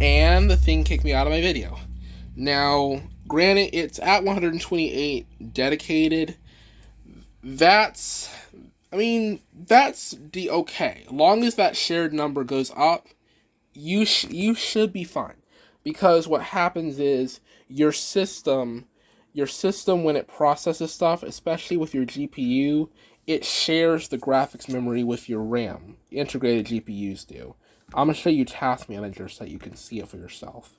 and the thing kicked me out of my video. Now, granted, it's at 128 dedicated. That's, that's the okay. As long as that shared number goes up, you should be fine, because what happens is your system when it processes stuff, especially with your GPU, it shares the graphics memory with your RAM. Integrated GPUs do. I'm gonna show you Task Manager so that you can see it for yourself.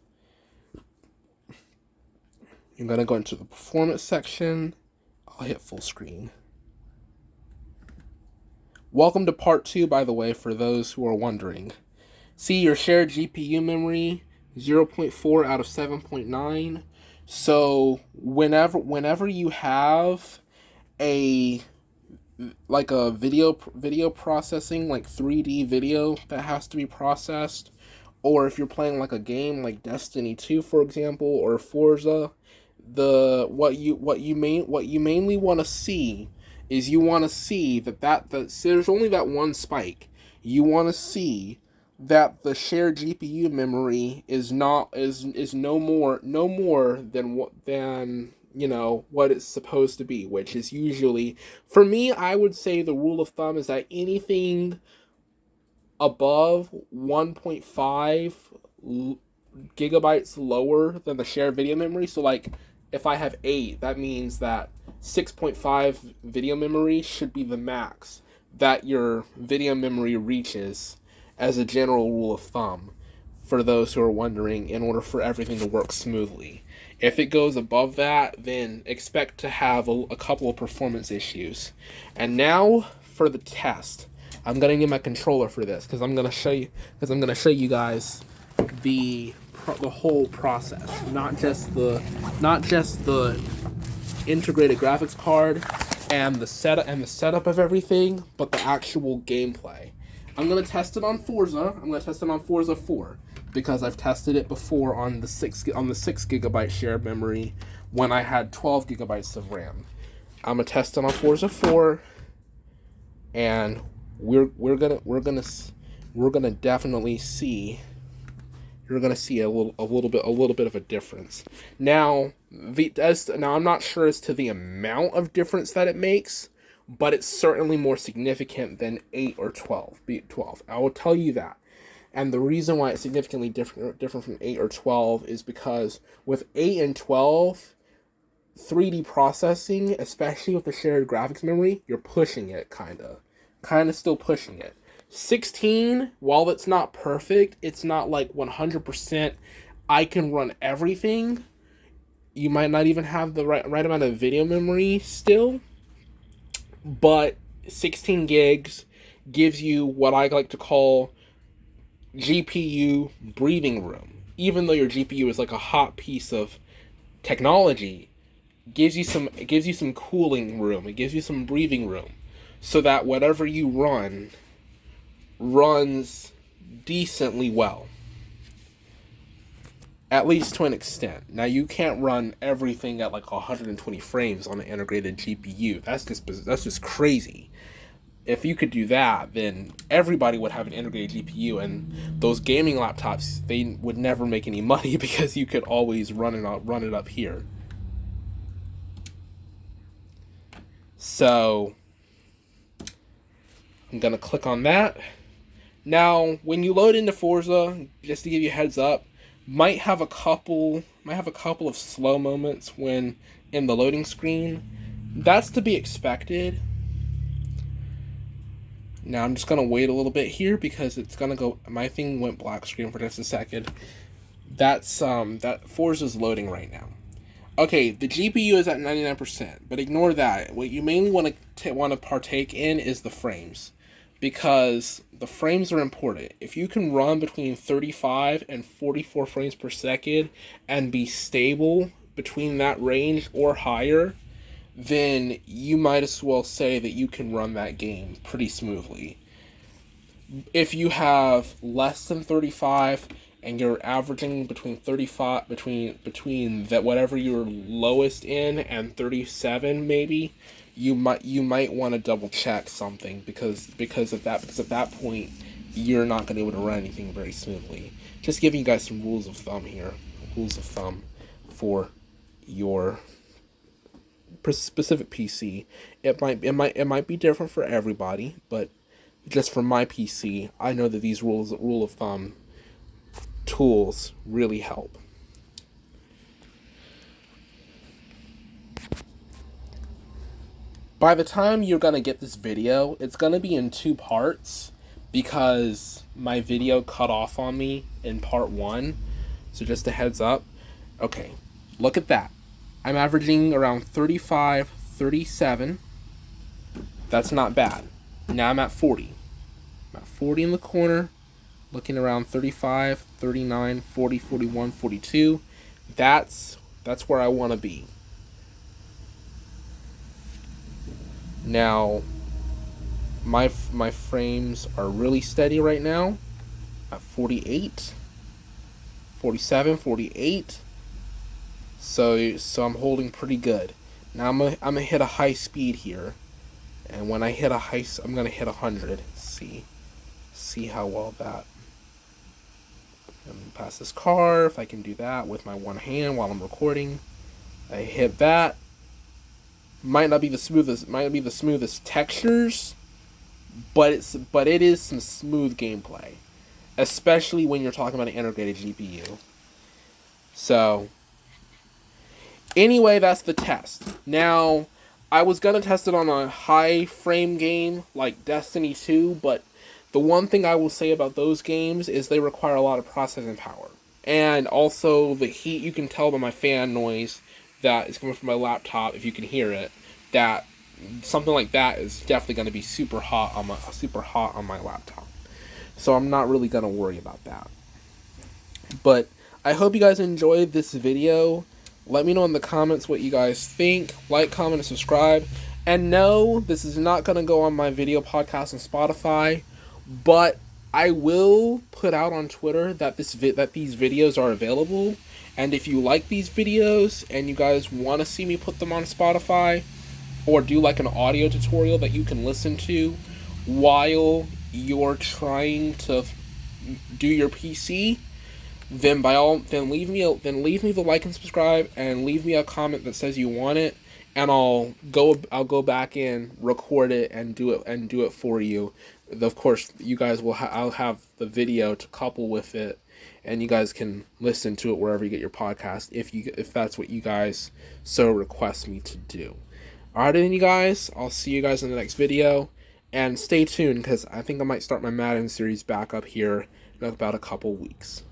You're gonna go into the performance section. I'll hit full screen. Welcome to part 2, by the way, for those who are wondering. See your shared GPU memory, 0.4 out of 7.9. So whenever you have a video processing, like 3D video that has to be processed, or if you're playing like a game like Destiny 2, for example, or Forza, what you mainly want to see is you want to see that there's only that one spike. You want to see that the shared GPU memory is no more than what it's supposed to be, which is usually, for me, I would say the rule of thumb is that anything above 1.5 gigabytes lower than the shared video memory. So like if I have 8, that means that 6.5 video memory should be the max that your video memory reaches, as a general rule of thumb, for those who are wondering, in order for everything to work smoothly. If it goes above that, then expect to have a couple of performance issues. And now for the test. I'm gonna need my controller for this because I'm gonna show you guys the whole process, not just the integrated graphics card and the setup of everything, but the actual gameplay. I'm gonna test it on Forza. I'm gonna test it on Forza 4 because I've tested it before on the 6 gigabyte shared memory when I had 12 gigabytes of RAM. I'm gonna test it on Forza 4, and we're gonna definitely see. You're gonna see a little bit of a difference. Now I'm not sure as to the amount of difference that it makes, but it's certainly more significant than 8 or 12. I will tell you that. And the reason why it's significantly different from 8 or 12 is because with 8 and 12, 3D processing, especially with the shared graphics memory, you're pushing it kind of still pushing it. 16, while it's not perfect, it's not like 100% I can run everything. You might not even have the right amount of video memory still, but 16 gigs gives you what I like to call GPU breathing room. Even though your GPU is like a hot piece of technology, it gives you some cooling room. It gives you some breathing room, so that whatever you runs decently well, at least to an extent. Now you can't run everything at like 120 frames on an integrated GPU. That's just crazy. If you could do that, then everybody would have an integrated GPU, and those gaming laptops, they would never make any money because you could always run it up here. So I'm gonna click on that. Now, when you load into Forza, just to give you a heads up, might have a couple of slow moments when in the loading screen. That's to be expected. Now I'm just gonna wait a little bit here because it's gonna go. My thing went black screen for just a second. That's that Forza's loading right now. Okay, the GPU is at 99%, but ignore that. What you mainly want to partake in is the frames, because the frames are important. If you can run between 35 and 44 frames per second and be stable between that range or higher, then you might as well say that you can run that game pretty smoothly. If you have less than 35 and you're averaging between 35 between that whatever your lowest in and 37 maybe, you might want to double check something, because at that point you're not going to be able to run anything very smoothly. Just giving you guys some rules of thumb here. Rules of thumb for your specific PC. It might be different for everybody, but just for my PC, I know that these rule of thumb tools really help. By the time you're gonna get this video, it's gonna be in 2 parts because my video cut off on me in part 1. So just a heads up. Okay, look at that. I'm averaging around 35, 37. That's not bad. Now I'm at 40. I'm at 40 in the corner, looking around 35, 39, 40, 41, 42. That's where I want to be. Now, my frames are really steady right now at 48, 47, 48. So I'm holding pretty good. Now I'm gonna hit a high speed here, and when I hit I'm gonna hit 100. See how well that. And pass this car if I can do that with my one hand while I'm recording. I hit that. Might not be the smoothest textures, but it is some smooth gameplay, especially when you're talking about an integrated GPU. So anyway, that's the test. Now, I was gonna test it on a high frame game like Destiny 2, but the one thing I will say about those games is they require a lot of processing power. And also the heat, you can tell by my fan noise that is coming from my laptop, if you can hear it, that something like that is definitely going to be super hot on my laptop. So I'm not really going to worry about that. But I hope you guys enjoyed this video. Let me know in the comments what you guys think. Like, comment, and subscribe. And no, this is not going to go on my video podcast on Spotify, but I will put out on Twitter that these videos are available. And if you like these videos and you guys want to see me put them on Spotify, or do like an audio tutorial that you can listen to while you're trying to do your PC, then leave me the like and subscribe, and leave me a comment that says you want it, and I'll go back in, record it, and do it for you. Of course, you guys will I'll have the video to couple with it, and you guys can listen to it wherever you get your podcast if that's what you guys so request me to do. Alright then, you guys, I'll see you guys in the next video, and stay tuned because I think I might start my Madden series back up here in about a couple weeks.